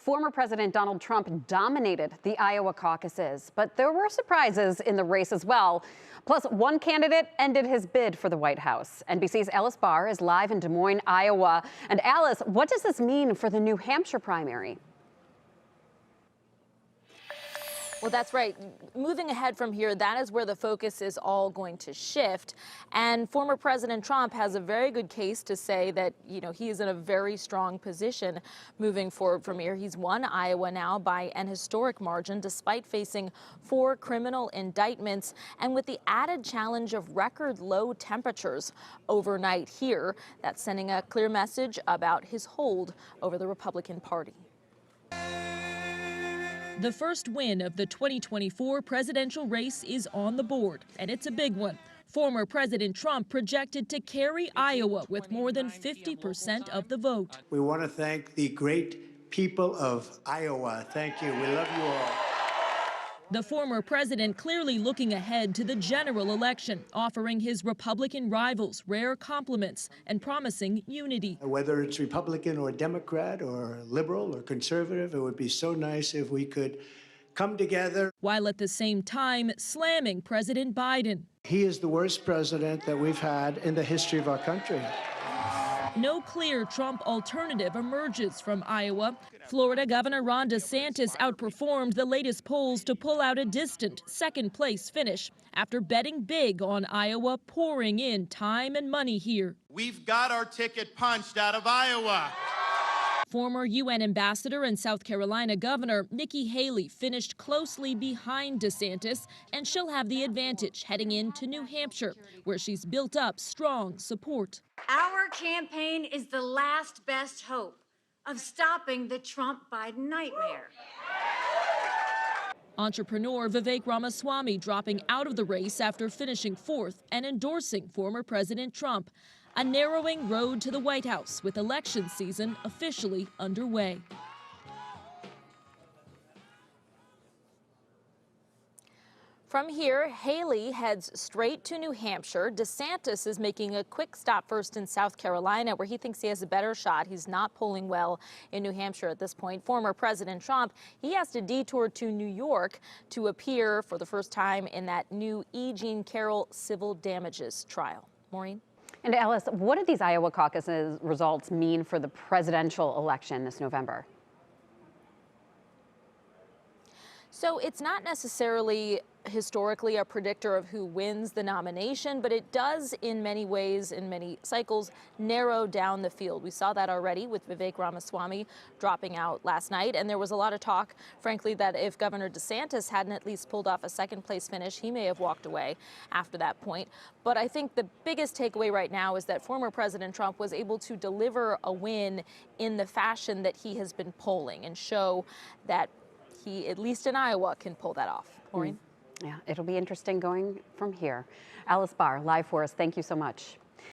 Former President Donald Trump dominated the Iowa caucuses, but there were surprises in the race as well. Plus, one candidate ended his bid for the White House. NBC's Alice Barr is live in Des Moines, Iowa. And Alice, what does this mean for the New Hampshire primary? Well, that's right. Moving ahead from here, that is where the focus is all going to shift. And former President Trump has a very good case to say that, he is in a very strong position moving forward from here. He's won Iowa now by an historic margin, despite facing 4 criminal indictments and with the added challenge of record low temperatures overnight here. That's sending a clear message about his hold over the Republican Party. The first win of the 2024 presidential race is on the board, and it's a big one. Former President Trump projected to carry Iowa with more than 50% of the vote. We want to thank the great people of Iowa. Thank you. We love you all. The former president clearly looking ahead to the general election, offering his Republican rivals rare compliments and promising unity. Whether it's Republican or Democrat or liberal or conservative, it would be so nice if we could come together. While at the same time slamming President Biden. He is the worst president that we've had in the history of our country. No clear Trump alternative emerges from Iowa. Florida Governor Ron DeSantis outperformed the latest polls to pull out a distant second-place finish after betting big on Iowa pouring in time and money here. We've got our ticket punched out of Iowa. Former UN ambassador and South Carolina Governor Nikki Haley finished closely behind DeSantis, and she'll have the advantage heading into New Hampshire, where she's built up strong support. Our campaign is the last best hope of stopping the Trump-Biden nightmare. Entrepreneur Vivek Ramaswamy dropping out of the race after finishing 4th and endorsing former President Trump. A narrowing road to the White House with election season officially underway. From here, Haley heads straight to New Hampshire. DeSantis is making a quick stop first in South Carolina, where he thinks he has a better shot. He's not polling well in New Hampshire at this point. Former President Trump, he has to detour to New York to appear for the first time in that new E. Jean Carroll civil damages trial. Maureen? And Alice, what do these Iowa caucuses results mean for the presidential election this November? So it's not necessarily historically a predictor of who wins the nomination, but it does in many ways, in many cycles, narrow down the field. We saw that already with Vivek Ramaswamy dropping out last night. And there was a lot of talk, frankly, that if Governor DeSantis hadn't at least pulled off a second-place finish, he may have walked away after that point. But I think the biggest takeaway right now is that former President Trump was able to deliver a win in the fashion that he has been polling and show that he, at least in Iowa, can pull that off. Maureen? Yeah, it'll be interesting going from here. Alice Barr, live for us. Thank you so much.